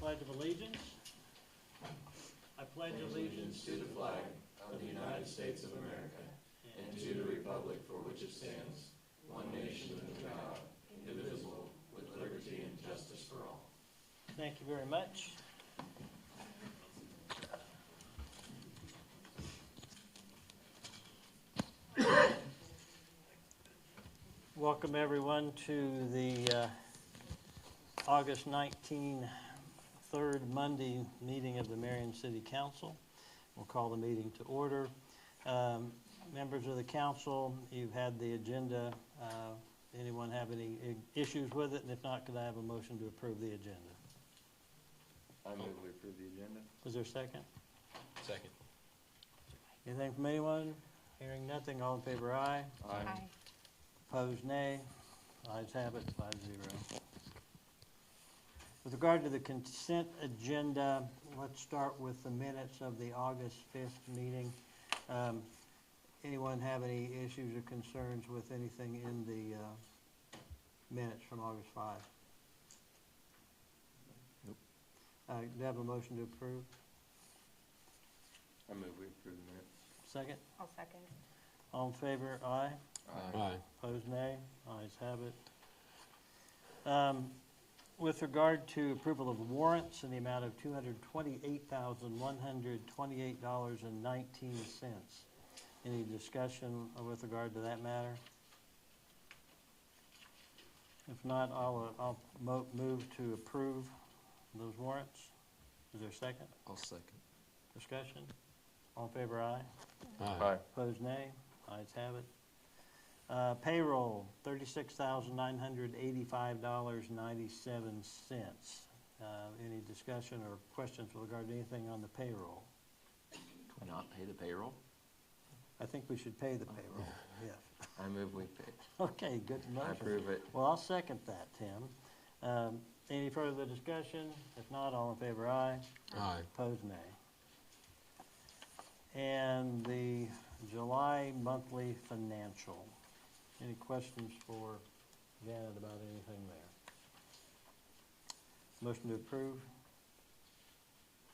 Pledge of Allegiance. I pledge allegiance to the flag of the United States of America and to the republic for which it stands, one nation under God, indivisible, with liberty and justice for all. Thank you very much. Welcome everyone to the August 19, third Monday meeting of the Marion City Council. We'll call the meeting to order. Members of the council, you've had the agenda. Anyone have any issues with it? And if not, could I have a motion to approve the agenda? I move we approve the agenda. Is there a second? Second. Anything from anyone? Hearing nothing, all in favor, aye. Aye. Opposed, nay. Ayes have it, 5-0. With regard to the consent agenda, let's start with the minutes of the August 5th meeting. Anyone have any issues or concerns with anything in the minutes from August 5? Nope. Do you have a motion to approve? I move we approve the minutes. Second? I'll second. All in favor, aye. Aye. Opposed, nay. Ayes have it. With regard to approval of warrants in the amount of $228,128.19. Any discussion with regard to that matter? If not, I'll move to approve those warrants. Is there a second? I'll second. Discussion? All in favor, aye. Aye. Opposed, nay. Ayes have it. Payroll, $36,985.97. Any discussion or questions with regard to anything on the payroll? Do we not pay the payroll? I think we should pay the payroll, yes. I move we pay. Okay, good motion. I approve it. Well, I'll second that, Tim. Any further discussion? If not, all in favor, aye. Aye. Opposed, nay. And the July monthly financial. Any questions for Janet about anything there? Motion to approve.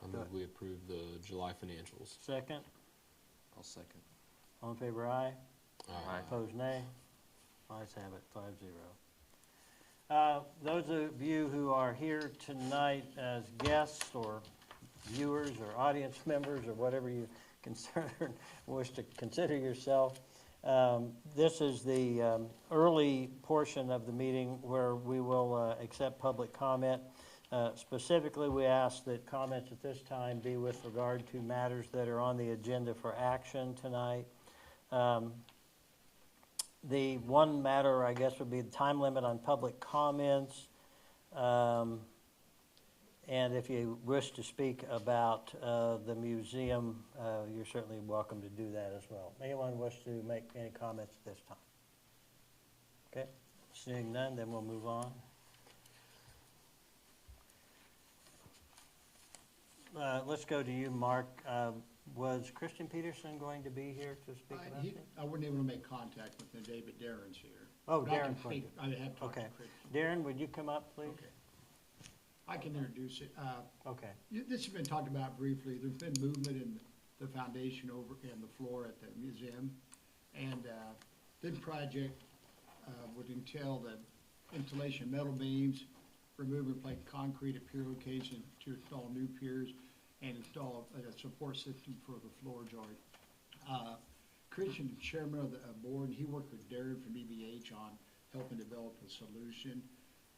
I move we approve the July financials. Second. I'll second. All in favor, aye. Aye. Opposed, nay. Ayes have it, 5-0. Those of you who are here tonight as guests or viewers or audience members or whatever you wish to consider yourself, this is the early portion of the meeting where we will accept public comment. Specifically, we ask that comments at this time be with regard to matters that are on the agenda for action tonight. The one matter, I guess, would be the time limit on public comments. And if you wish to speak about the museum, you're certainly welcome to do that as well. Anyone wish to make any comments at this time? Okay, seeing none, then we'll move on. Let's go to you, Mark. Was Christian Peterson going to be here to speak about it? I wasn't able to make contact with him, David Darren's here. Oh, But I Darren. can I have talked to Okay. Christian. Darren, would you come up, please? Okay. I can introduce it. Okay. This has been talked about briefly. There's been movement in the foundation over in the floor at the museum. And this project would entail the installation of metal beams, remove and replace concrete at pier location to install new piers, and install a support system for the floor joint. Christian, the chairman of the board, he worked with Darren from EBH on helping develop a solution.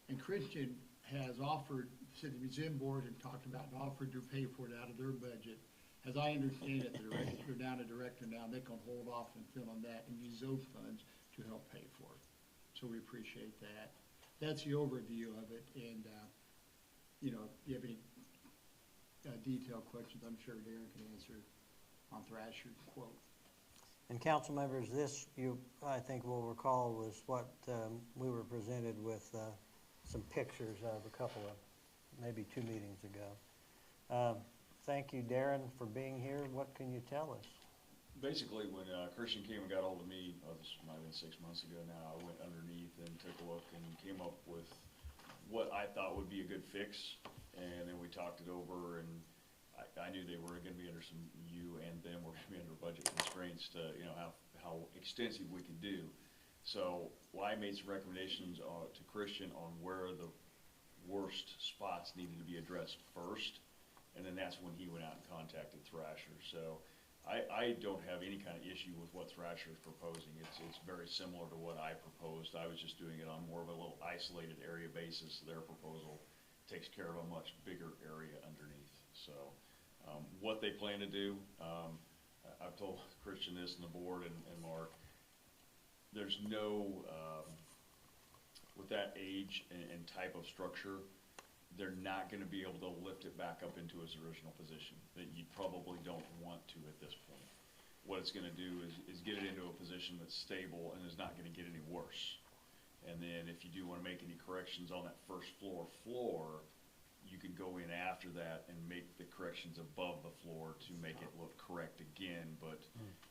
And Christian has offered, said the museum board had talked about and offered to pay for it out of their budget. As I understand it, they're down a director now, they can hold off and fill on that and use those funds to help pay for it. So we appreciate that. That's the overview of it, and, you know, if you have any detailed questions, I'm sure Darren can answer on Thrasher's quote. And council members, this, I think will recall, was what we were presented with some pictures of a couple of, maybe 2 meetings ago. Thank you, Darren, for being here. What can you tell us? Basically, when Christian came and got hold of me, this might have been 6 months ago now, I went underneath and took a look and came up with what I thought would be a good fix. And then we talked it over, and I knew they were gonna be under some, you and them were gonna be under budget constraints to, you know, how extensive we could do. So, well, I made some recommendations to Christian on where the worst spots needed to be addressed first, and then that's when he went out and contacted Thrasher. So I don't have any kind of issue with what Thrasher is proposing. It's very similar to what I proposed. I was just doing it on more of a little isolated area basis. Their proposal takes care of a much bigger area underneath. So what they plan to do, I've told Christian this and the board and Mark, there's no, with that age and type of structure, they're not gonna be able to lift it back up into its original position, that you probably don't want to at this point. What it's gonna do is get it into a position that's stable and is not gonna get any worse. And then if you do wanna make any corrections on that first floor, you can go in after that and make the corrections above the floor to make it look correct again, but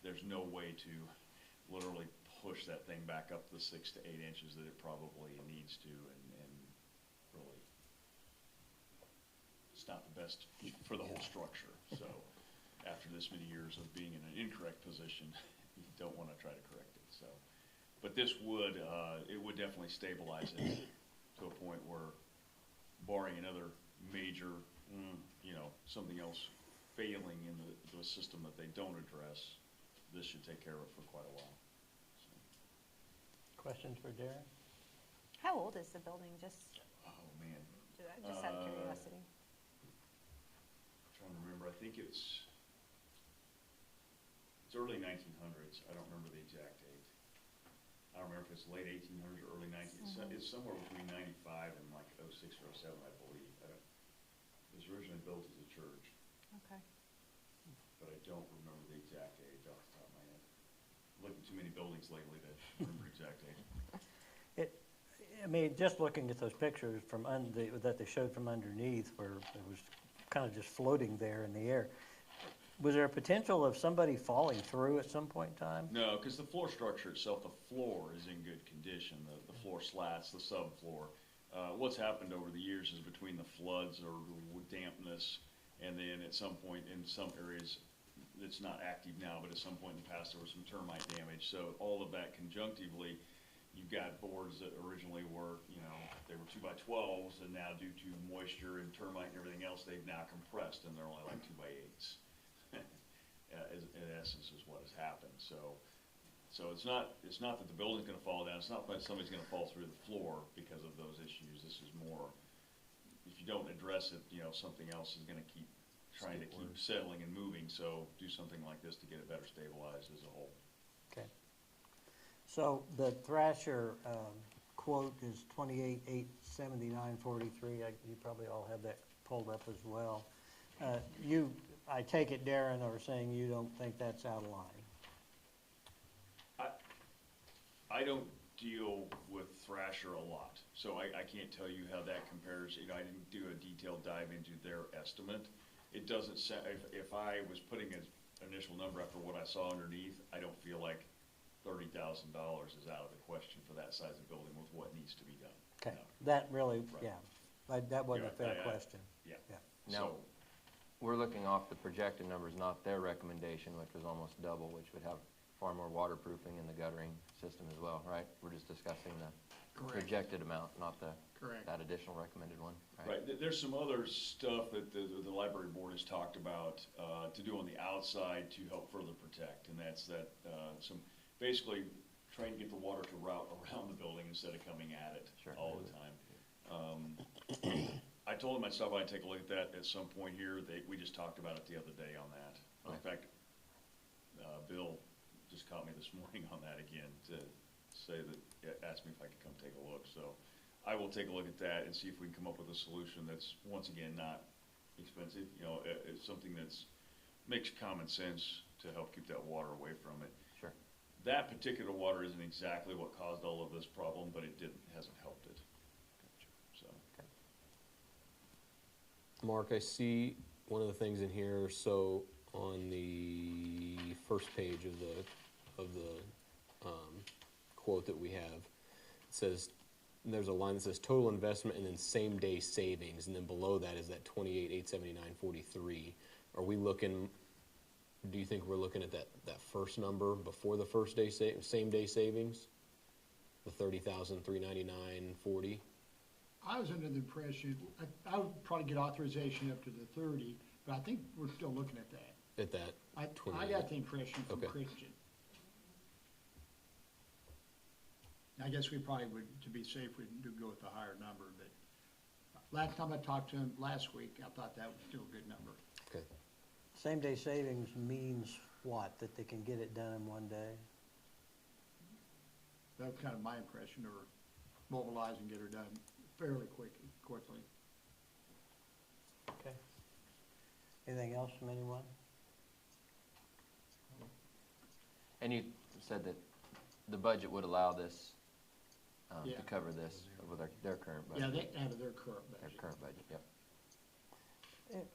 there's no way to literally push that thing back up the 6 to 8 inches that it probably needs to, and really, it's not the best for the whole structure. So after this many years of being in an incorrect position, you don't want to try to correct it. So, but this would, it would definitely stabilize it to a point where, barring another major, you know, something else failing in the system that they don't address, this should take care of it for quite a while. Questions for Darren? How old is the building, just Oh, man. just out of curiosity? I'm trying to remember, I think it's early 1900s, I don't remember the exact date. I don't remember if it's late 1800s or early 1900s, it's somewhere between 95 and like 06 or 07, I believe. It was originally built as a church, Okay. but I don't remember the exact age off the top of my head. Looked at too many buildings lately to remember exact age. I mean, just looking at those pictures from that they showed from underneath, where it was kind of just floating there in the air, was there a potential of somebody falling through at some point in time? No, because the floor structure itself, the floor is in good condition, the floor slats, the subfloor. What's happened over the years is between the floods or dampness, and then at some point in some areas, it's not active now, but at some point in the past there was some termite damage. So all of that conjunctively, you've got boards that originally were, you know, they were 2x12s, and now due to moisture and termite and everything else, they've now compressed and they're only like 2x8s. In essence, is what has happened. So it's not that the building's going to fall down. It's not that somebody's going to fall through the floor because of those issues. This is more, if you don't address it, you know, something else is going to keep trying to keep settling and moving. So do something like this to get it better stabilized as a whole. Okay. So the Thrasher quote is 28,879.43. You probably all have that pulled up as well. I take it, Darren, are saying you don't think that's out of line? I don't deal with Thrasher a lot, so I can't tell you how that compares. You know, I didn't do a detailed dive into their estimate. It doesn't say, if I was putting an initial number after what I saw underneath, I don't feel like $30,000 is out of the question for that size of building with what needs to be done. Okay, No. that really, Right. yeah, that wasn't a fair question. Yeah. Yeah. Now, So, we're looking off the projected numbers, not their recommendation, which was almost double, which would have far more waterproofing in the guttering system as well, right? We're just discussing the projected amount, not Correct. that additional recommended one, right? right, there's some other stuff that the library board has talked about to do on the outside to help further protect, and that's some, basically trying to get the water to route around the building instead of coming at it Sure. all the time. I told them I'd stop by and take a look at that at some point here. We just talked about it the other day on that. In Right. fact, Bill just caught me this morning on that again to say that, asked me if I could come take a look. So I will take a look at that and see if we can come up with a solution that's, once again, not expensive. You know, it's something that's, makes common sense to help keep that water away from it. Sure. That particular water isn't exactly what caused all of this problem, but it hasn't helped it. So. Mark, I see one of the things in here, so on the first page of the quote that we have, it says there's a line that says total investment and then same-day savings, and then below that is that 28,879.43. Are we looking, do you think we're looking at that first number before the first day same-day savings? The 30,399.40? I was under the impression, I would probably get authorization up to the 30, but I think we're still looking at that. At that I 28? got the impression from Okay. Christian. I guess we probably would, to be safe, we'd go with the higher number, but last time I talked to him last week, I thought that was still a good number. Okay. Same-day savings means what? That they can get it done in one day? That was kind of my impression, or mobilize and get her done fairly quickly. Okay. Anything else from anyone? And you said that the budget would allow this, Yeah. to cover this with their current Yeah, budget. they, out of their current Their budget. current budget, yep.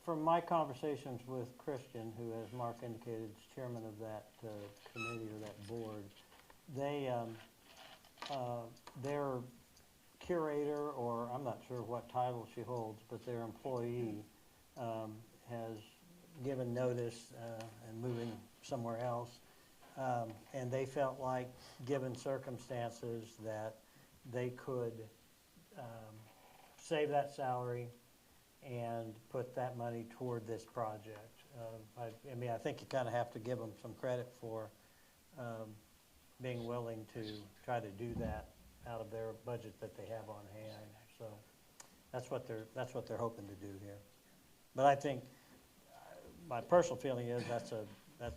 From my conversations with Christian, who, as Mark indicated, is chairman of that committee or that board, their curator, or I'm not sure what title she holds, but their employee has given notice and moving somewhere else. And they felt like, given circumstances, that they could save that salary and put that money toward this project. I mean, I think you kind of have to give them some credit for being willing to try to do that out of their budget that they have on hand. So that's what they're hoping to do here. But I think my personal feeling is that's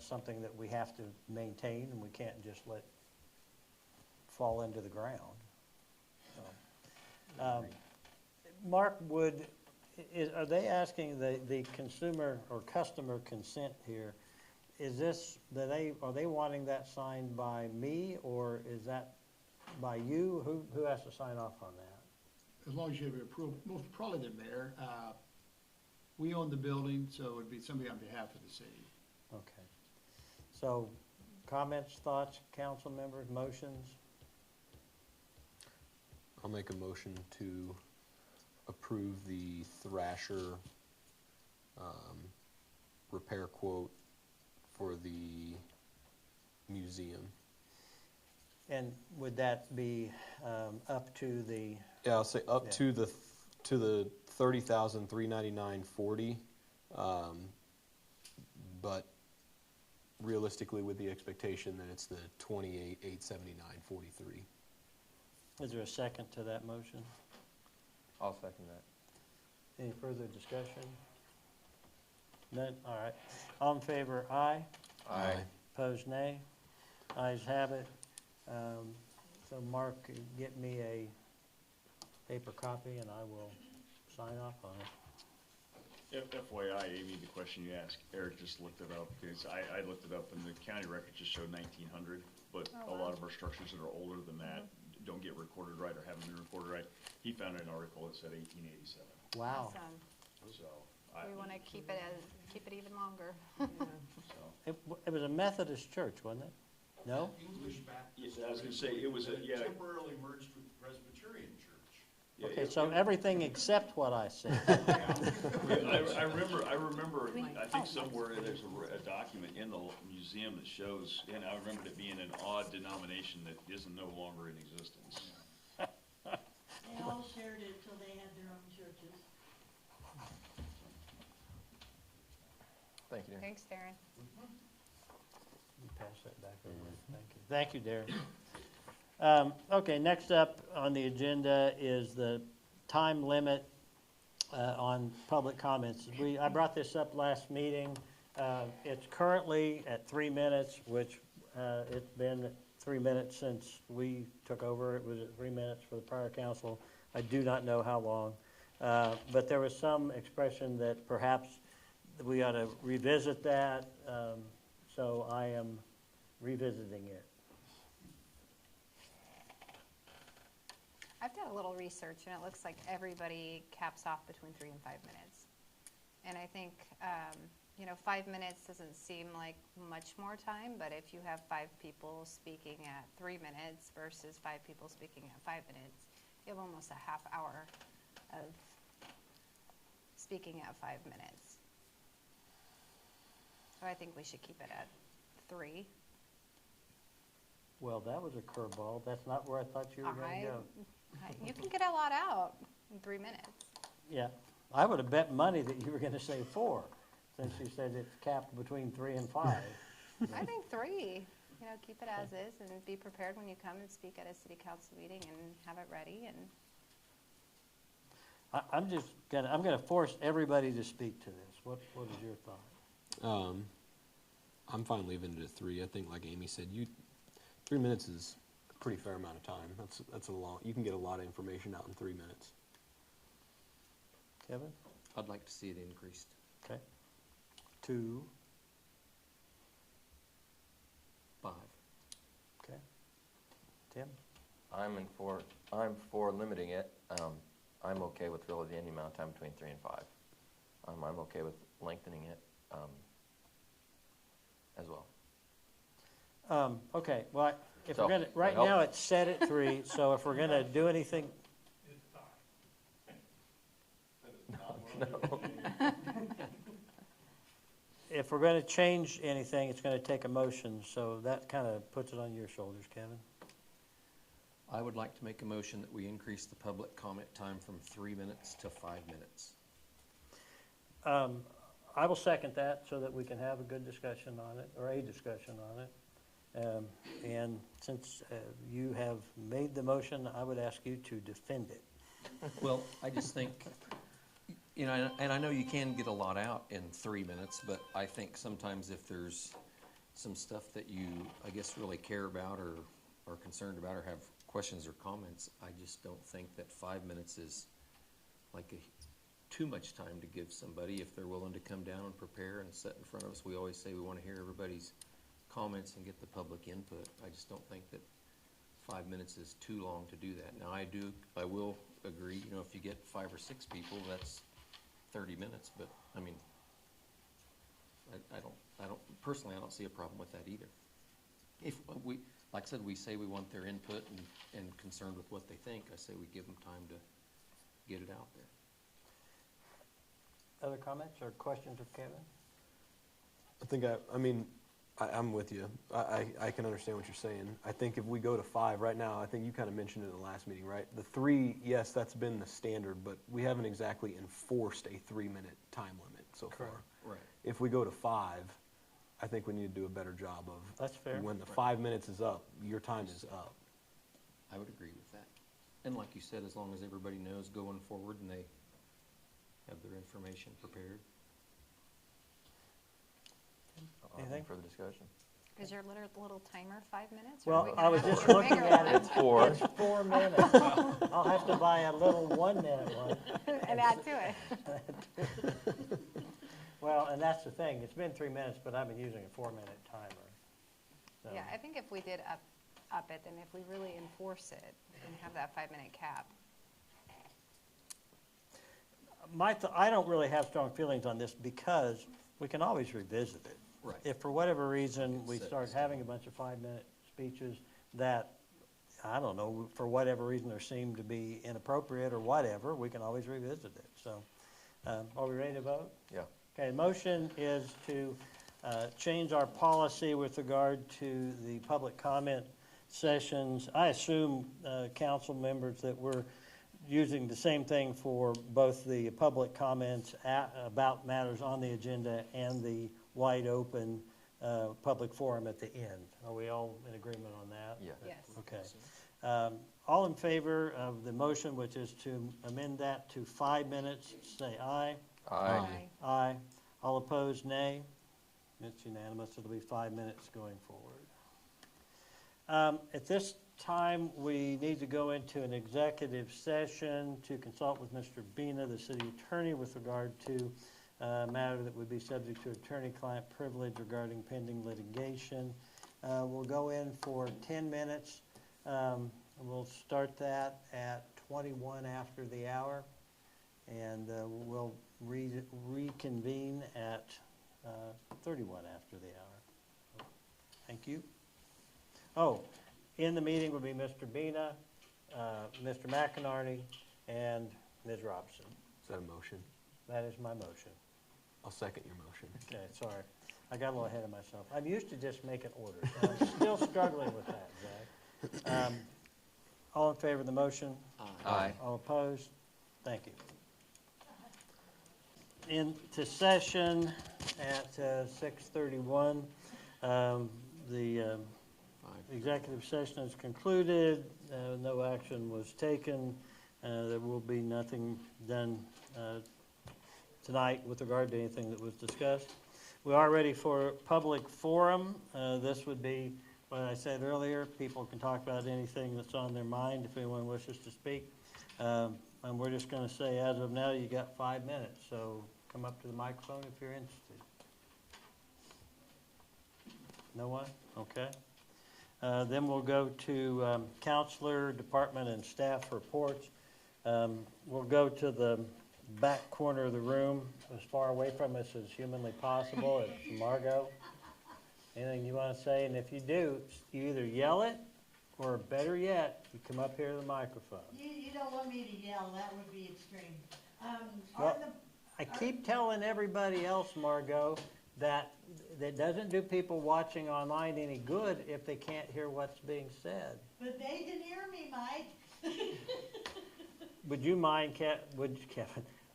something that we have to maintain, and we can't just let fall into the ground. So, Mark, are they asking the consumer or customer consent here? Is this, are they wanting that signed by me, or is that by you? Who has to sign off on that? As long as you have approval, most probably the mayor. We own the building, so it would be somebody on behalf of the city. Okay. So, comments, thoughts, council members, motions? I'll make a motion to approve the Thrasher repair quote for the museum. And would that be up to the, Yeah, I'll say up Yeah. to the 30,399.40, but realistically with the expectation that it's the 28,879.43. is there a second to that motion? I'll second that. Any further discussion? None? All right. All in favor, aye. Aye. Opposed, nay. Ayes have it. So Mark, get me a paper copy and I will sign off on it. FYI, Amy, the question you asked, Eric just looked it up, because I looked it up and the county record just showed 1900, but Oh, a lot wow. of our structures that are older than that don't get recorded right or haven't been recorded right. He found an article that said 1887, Wow. Awesome. so. We want to keep it even longer. So. It was a Methodist church, wasn't it? No? English Baptist. Yes, I was gonna say, it was a, yeah. Temporarily merged with Presbyterian Church. Yeah, Okay, it- so everything except what I said. I remember, I think Oh. somewhere there's a document in the museum that shows, and I remember it being an odd denomination that is no longer in existence. They all shared it till they had their own churches. Thank you, Darren. Thanks, Darren. You pass that back over. Thank you. Thank you, Darren. Okay, next up on the agenda is the time limit on public comments. I brought this up last meeting. It's currently at 3 minutes, which it's been 3 minutes since we took over. It was at 3 minutes for the prior council. I do not know how long. But there was some expression that perhaps we ought to revisit that, so I am revisiting it. I've done a little research, and it looks like everybody caps off between 3 and 5 minutes. And I think, 5 minutes doesn't seem like much more time, but if you have 5 people speaking at 3 minutes versus 5 people speaking at 5 minutes, have almost a half hour of speaking at 5 minutes. So I think we should keep it at 3. Well, that was a curveball. That's not where I thought you were going to go. You can get a lot out in 3 minutes. Yeah, I would have bet money that you were going to say 4, since you said it's capped between 3 and 5. I think 3, keep it as is and be prepared when you come and speak at a city council meeting and have it ready and. I'm gonna force everybody to speak to this. What is your thought? I'm fine leaving it at 3. I think, like Amy said, 3 minutes is a pretty fair amount of time. That's a long, you can get a lot of information out in 3 minutes. Kevin? I'd like to see it increased. Okay. 2, 5. okay. Tim? I'm for limiting it. I'm okay with really any amount of time between 3 and 5. I'm okay with lengthening it as well. Okay, well, if So, we're gonna, that right help? now it's set at 3, so if we're gonna do anything, if we're gonna change anything, it's gonna take a motion, so that kind of puts it on your shoulders, Kevin. I would like to make a motion that we increase the public comment time from 3 minutes to 5 minutes. I will second that so that we can have a good discussion on it, or a discussion on it. And since you have made the motion, I would ask you to defend it. Well, I just think, and I know you can get a lot out in 3 minutes, but I think sometimes if there's some stuff that you, I guess, really care about or are concerned about or have questions or comments, I just don't think that 5 minutes is like too much time to give somebody if they're willing to come down and prepare and sit in front of us. We always say we want to hear everybody's comments and get the public input. I just don't think that 5 minutes is too long to do that. Now, I will agree, if you get 5 or 6 people, that's 30 minutes, but I mean, personally, I don't see a problem with that either. If we, like I said, we say we want their input and concerned with what they think, I say we give them time to get it out there. Other comments or questions of Kevin? I think I'm with you. I can understand what you're saying. I think if we go to 5 right now, I think you kind of mentioned it in the last meeting, right? The 3, yes, that's been the standard, but we haven't exactly enforced a 3-minute time limit so far. Right. If we go to 5, I think we need to do a better job of. That's fair. When the 5 minutes is up, your time is up. I would agree with that. And like you said, as long as everybody knows going forward and they have their information prepared. Anything? Further discussion? Is your little timer 5 minutes? or are Well, we I gonna was have just to do a looking bigger at one? it. It's 4. It's 4 minutes. I'll have to buy a little 1-minute one. And add to it. Well, and that's the thing, it's been 3 minutes, but I've been using a 4-minute timer. So, Yeah, I think if we did up it, and if we really enforce it and have that 5-minute cap. I don't really have strong feelings on this because we can always revisit it. Right. If for whatever reason we Set start in stone. having a bunch of 5-minute speeches that, I don't know, for whatever reason there seem to be inappropriate or whatever, we can always revisit it. So, are we ready to vote? Yeah. Okay, motion is to change our policy with regard to the public comment sessions. I assume, council members, that we're using the same thing for both the public comments about matters on the agenda and the wide open public forum at the end. Are we all in agreement on that? Yeah. Yes. Okay. All in favor of the motion, which is to amend that to 5 minutes, say aye. Aye. Aye. All opposed, nay. It's unanimous. It'll be 5 minutes going forward. At this time, we need to go into an executive session to consult with Mr. Bina, the city attorney, with regard to a matter that would be subject to attorney-client privilege regarding pending litigation. We'll go in for 10 minutes. We'll start that at 21 after the hour, and we'll reconvene at 31 after the hour. Thank you. Oh, in the meeting will be Mr. Bina, Mr. McInerney and Ms. Robinson. Is that a motion? That is my motion. I'll second your motion. Okay, sorry. I got a little ahead of myself. I'm used to just making orders. I'm still struggling with that, Zach. All in favor of the motion? Aye. All opposed? Thank you. Into session at 6:31. The executive session is concluded. No action was taken. There will be nothing done tonight with regard to anything that was discussed. We are ready for public forum. This would be, what I said earlier, people can talk about anything that's on their mind if anyone wishes to speak. And we're just going to say, as of now, you got 5 minutes, so come up to the microphone if you're interested. No one? Okay. Then we'll go to counselor, department, and staff reports. We'll go to the back corner of the room, as far away from us as humanly possible. It's Margot. Anything you want to say? And if you do, you either yell it, or better yet, you come up here to the microphone. You don't want me to yell, that would be extreme. Well, I keep telling everybody else, Margot, that doesn't do people watching online any good if they can't hear what's being said. But they can hear me, Mike. Would you mind, Kevin?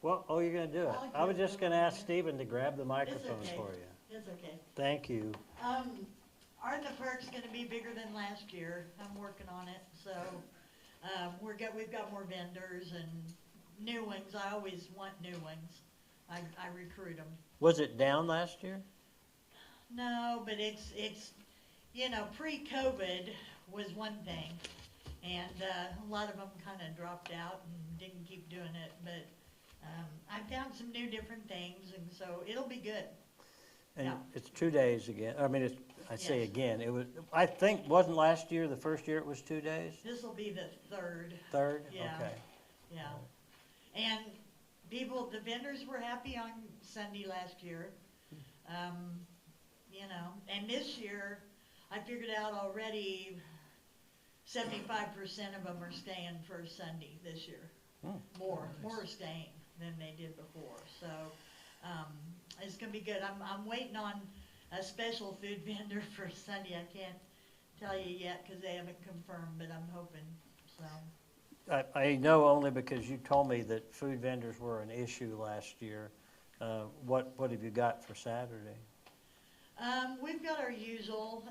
Well, oh, you're going to do it. I was just going to ask Stephen to grab the microphone okay. for you. It's okay. Thank you. Art in the Park's gonna be bigger than last year. I'm working on it, so, we've got more vendors and new ones. I always want new ones. I recruit them. Was it down last year? No, but it's, pre-COVID was one thing, and, a lot of them kinda dropped out and didn't keep doing it, but, I found some new different things, and so it'll be good. And Yeah. it's 2 days again. I mean, I say Yes. again, it was, I think, wasn't last year, the first year it was 2 days? This'll be the third. Third? Yeah. Okay. Yeah, and the vendors were happy on Sunday last year. And this year, I figured out already 75% of them are staying for Sunday this year. More are staying than they did before, so, it's gonna be good. I'm waiting on a special food vendor for Sunday. I can't tell you yet, cause they haven't confirmed, but I'm hoping, so. I know only because you told me that food vendors were an issue last year. What have you got for Saturday? We've got our usual,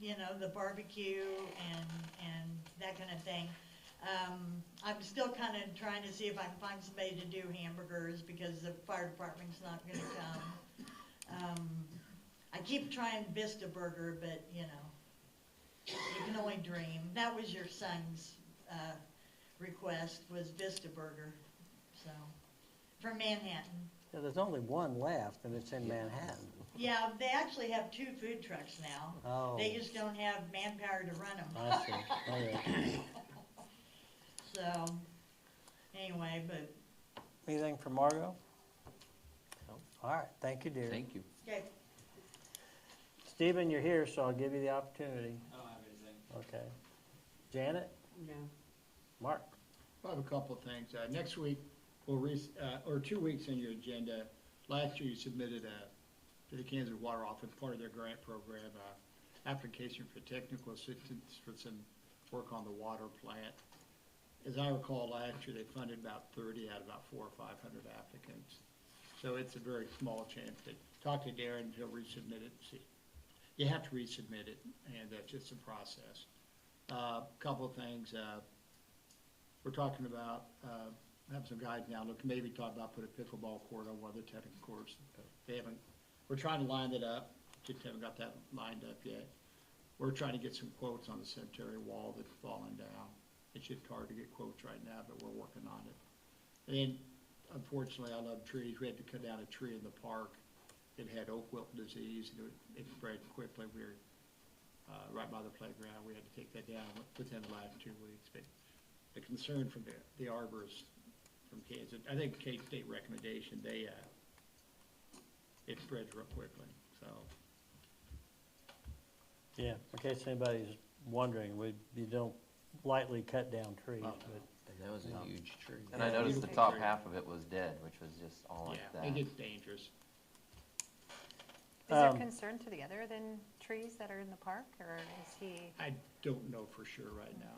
the barbecue and that kind of thing. I'm still kind of trying to see if I can find somebody to do hamburgers because the fire department's not gonna come. I keep trying Vista Burger, but, you can only dream. That was your son's, request, was Vista Burger, so, from Manhattan. Yeah, there's only one left, and it's in Manhattan. Yeah, they actually have 2 food trucks now. Oh. They just don't have manpower to run them. I see. All right. So, anyway, but, Anything for Margot? No. All right, thank you, dear. Thank you. okay. Stephen, you're here, so I'll give you the opportunity. I don't have anything. Okay. Janet? No. Mark? I have a couple of things. Next week, or 2 weeks on your agenda, last year you submitted to the Kansas Water Office, part of their grant program, application for technical assistance for some work on the water plant. As I recall, last year they funded about 30 out of about 400 or 500 applicants. So it's a very small chance. Talk to Darren, he'll resubmit it. See, you have to resubmit it, and that's just a process. Couple of things. We're talking about having some guys now maybe talk about put a pickleball court on one of the technical courts. They haven't. We're trying to line it up. Just haven't got that lined up yet. We're trying to get some quotes on the cemetery wall that's falling down. It's just hard to get quotes right now, but we're working on it. And then, unfortunately, I love trees. We had to cut down a tree in the park. It had oak wilt disease, and it spread quickly. We were right by the playground. We had to take that down within the last 2 weeks. But the concern from the arborists from Kansas, I think K-State recommendation, it spreads real quickly, so. Yeah, in case anybody's wondering, you don't lightly cut down trees, Oh. but And that was a huge tree. And I Yeah, noticed the beautiful top tree. half of it was dead, which was just all like Yeah, that. it gets dangerous. Is there Um, concern to the other than trees that are in the park, or is he? I don't know for sure right now.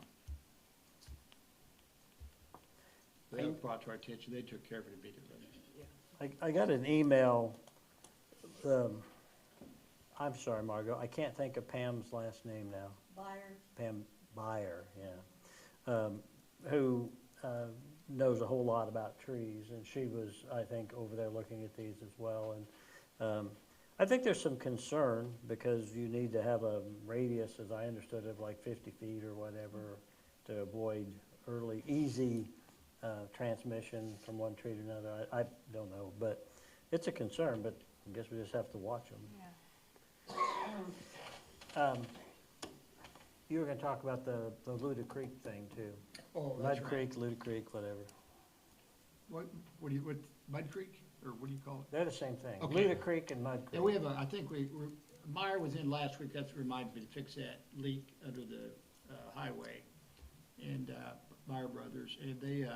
They were brought to our attention, they took care of it immediately. I got an email, I'm sorry, Margot, I can't think of Pam's last name now. Buyer, Pam Byer, yeah, who knows a whole lot about trees, and she was, I think, over there looking at these as well. And I think there's some concern because you need to have a radius, as I understood, of like 50 feet or whatever to avoid easy transmission from one tree to another. I don't know, but it's a concern, but I guess we just have to watch them. Yeah. You were gonna talk about the Luda Creek thing too. Oh, that's Mud right. Creek, Luda Creek, whatever. What Mud Creek, or what do you call it? They're the same thing. Okay. Luda Creek and Mud Yeah, Creek. we have I think Meyer was in last week, that reminds me to fix that leak under the highway. And Meyer Brothers, and they,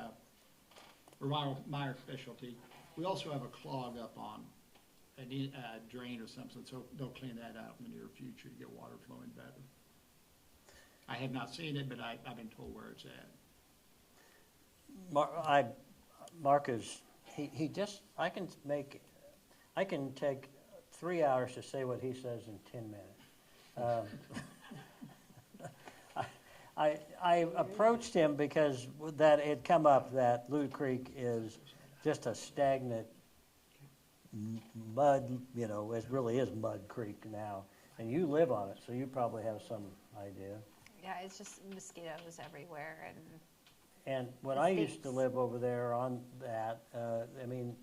or Meyer Specialty. We also have a clog up on a drain or something, so they'll clean that out in the near future to get water flowing better. I have not seen it, but I've been told where it's at. Mark is, he just, I can take 3 hours to say what he says in 10 minutes. I approached him because that it come up that Luda Creek is just a stagnant mud, it really is Mud Creek now. And you live on it, so you probably have some idea. Yeah, it's just mosquitoes everywhere, and And when It I used to stinks. live over there on that,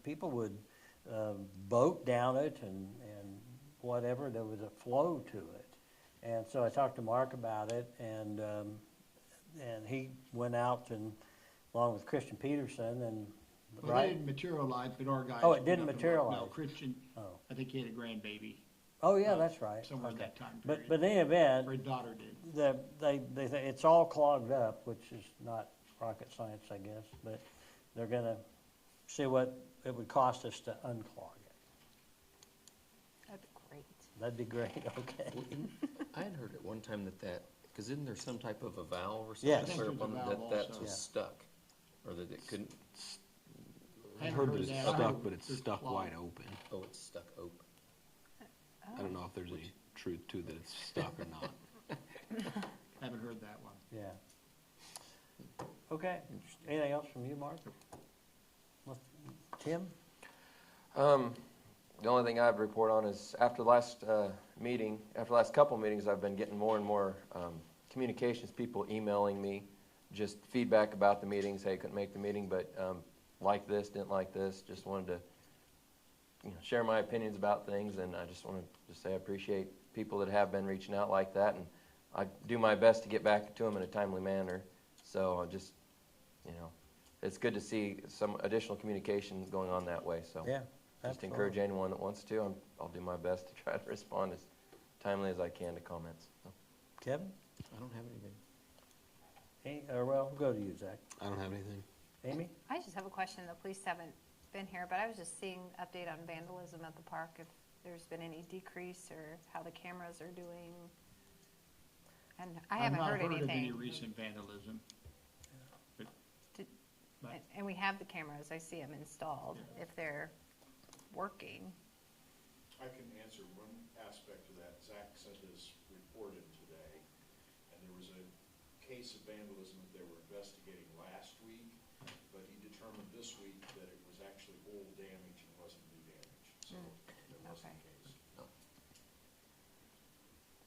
people would boat down it and whatever, there was a flow to it. And so I talked to Mark about it, and he went out and, along with Christian Peterson, and, Well, they right? didn't materialize, but our guys. Oh, it went didn't up and looked. materialize. No, Christian, Oh, I think he had a grandbaby, oh, yeah, that's right. somewhere in Okay. that time But period. in any event, Or his daughter did. they say it's all clogged up, which is not rocket science, I guess, but they're gonna see what it would cost us to unclog it. that'd be great. That'd be great, okay. Well, I had heard at one time because isn't there some type of a valve or Yes. something? I think where there's a that valve that also. was Yeah. stuck, or that it couldn't, I I've haven't heard that it's that. I heard stuck, but it's there's stuck clog. wide open. oh, it's stuck open. I don't know if there's any truth to that it's stuck or not. Haven't heard that one. Yeah. Okay, anything else from you, Mark? Tim? The only thing I have to report on is after the last couple meetings, I've been getting more and more communications, people emailing me, just feedback about the meetings. Hey, couldn't make the meeting, but like this, didn't like this. Just wanted to share my opinions about things, and I just wanted to say I appreciate people that have been reaching out like that, and I do my best to get back to them in a timely manner. So I just, it's good to see some additional communication going on that way. So Yeah. just encourage anyone that wants to. I'll do my best to try to respond as timely as I can to comments. So. Kevin? I don't have anything. We'll go to you, Zach. I don't have anything. Amy? I just have a question. The police haven't been here, but I was just seeing update on vandalism at the park, if there's been any decrease or how the cameras are doing. And I haven't heard I've not heard of any anything. recent vandalism. But- And we have the cameras. I see them installed, if they're working. I can answer one aspect of that. Zach sent his report in today, and there was a case of vandalism that they were investigating last week, but he determined this week that it was actually old damage and wasn't new damage. So that wasn't the case.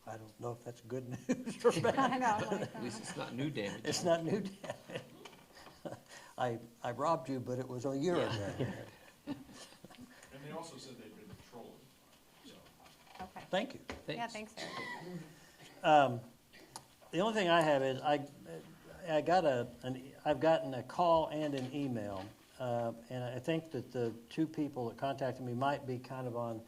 I don't know if that's good news or bad. I know, I'm like, At least it's not new damage. It's not new damage. I robbed you, but it was a year ago. And they also said they'd been patrolling, so. okay. Thank you. Yeah, thanks, Eric. The only thing I have is I've gotten a call and an email, and I think that the two people that contacted me might be kind of on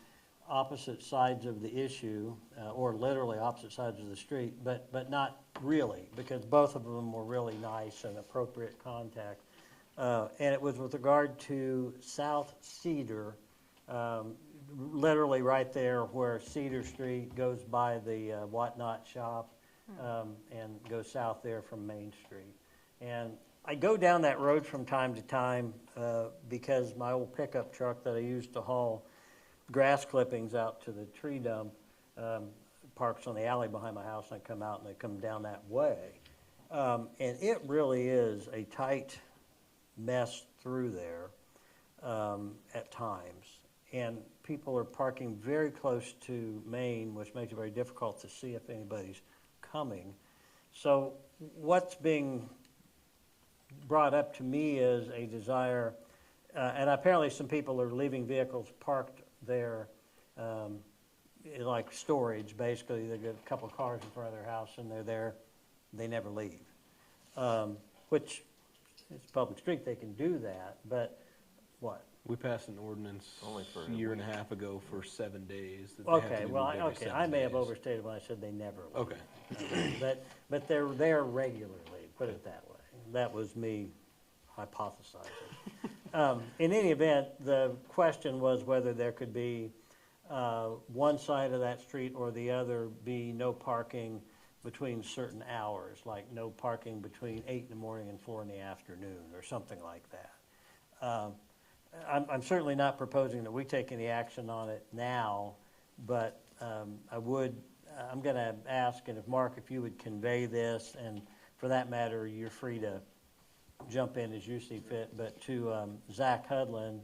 opposite sides of the issue, or literally opposite sides of the street, but not really, because both of them were really nice and appropriate contact. And it was with regard to South Cedar, literally right there where Cedar Street goes by the Whatnot shop, and goes south there from Main Street. And I go down that road from time to time because my old pickup truck that I used to haul grass clippings out to the tree dump parks on the alley behind my house, and I come out and I come down that way. And it really is a tight mess through there at times. And people are parking very close to Main, which makes it very difficult to see if anybody's coming. So what's being brought up to me is a desire, and apparently some people are leaving vehicles parked there like storage, basically. They've got a couple of cars in front of their house and they're there, they never leave. Which, it's a public street, they can do that, but what? We passed an ordinance Only for a year and a half ago for 7 days. That they have to Okay, be well, moved every okay, 7 I may have days. overstated when I said they never leave. Okay. But they're there regularly, put it that way. That was me hypothesizing. In any event, the question was whether there could be one side of that street or the other be no parking between certain hours, like no parking between 8 in the morning and 4 in the afternoon, or something like that. I'm certainly not proposing that we take any action on it now, but I'm going to ask, and if Mark, if you would convey this, and for that matter, you're free to jump in as you see fit, but to Zach Hudlin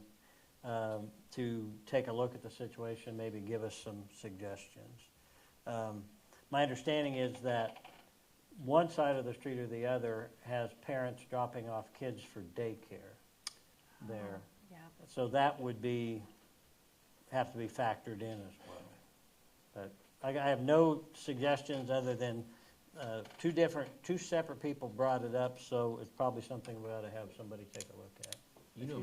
to take a look at the situation, maybe give us some suggestions. My understanding is that one side of the street or the other has parents dropping off kids for daycare there. Yeah. So that would have to be factored in as well. But I have no suggestions other than two separate people brought it up, so it's probably something we ought to have somebody take a look at. You know,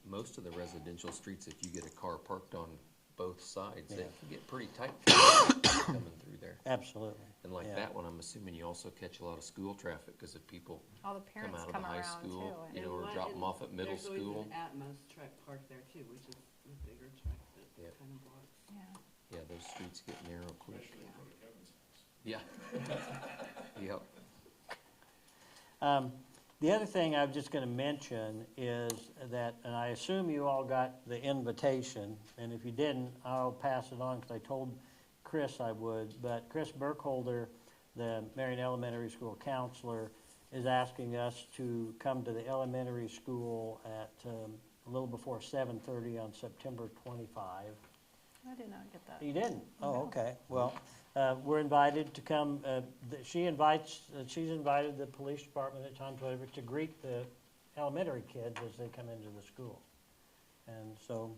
most of the residential streets, if you get a car parked on both sides, they Yeah. can get pretty tight coming through there. Absolutely. And like Yeah. that one, I'm assuming you also catch a lot of school traffic, because if people All the come parents out of come the high around too. school, and- you know, or drop them off at middle school. There's always an Atmos truck parked there too, which is the bigger truck that Yep. kind of blocks. Yeah. Yeah, those streets get narrow quick. Especially in front of Kevin's house. Yeah. Yep. The other thing I'm just going to mention is that, and I assume you all got the invitation, and if you didn't, I'll pass it on because I told Chris I would, but Chris Burkholder, the Marion Elementary School counselor, is asking us to come to the elementary school at a little before 7:30 on September 25. I did not get that. You didn't? Oh, No. okay. Well, we're invited to come, she's invited the police department at times, whatever, to greet the elementary kids as they come into the school. And so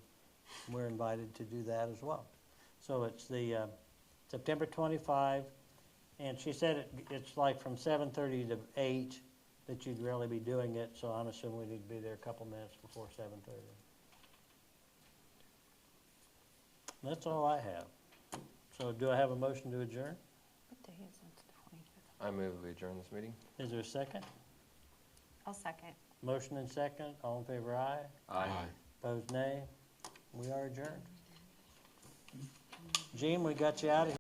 we're invited to do that as well. So it's the September 25, and she said it's like from 7:30 to 8 that you'd really be doing it, so I'm assuming we need to be there a couple minutes before 7:30. That's all I have. So do I have a motion to adjourn? What day is it? The 25th. I move we adjourn this meeting. Is there a second? I'll second. Motion and second. All in favor, aye. Aye. Opposed, nay. We are adjourned. Gene, we got you out of here.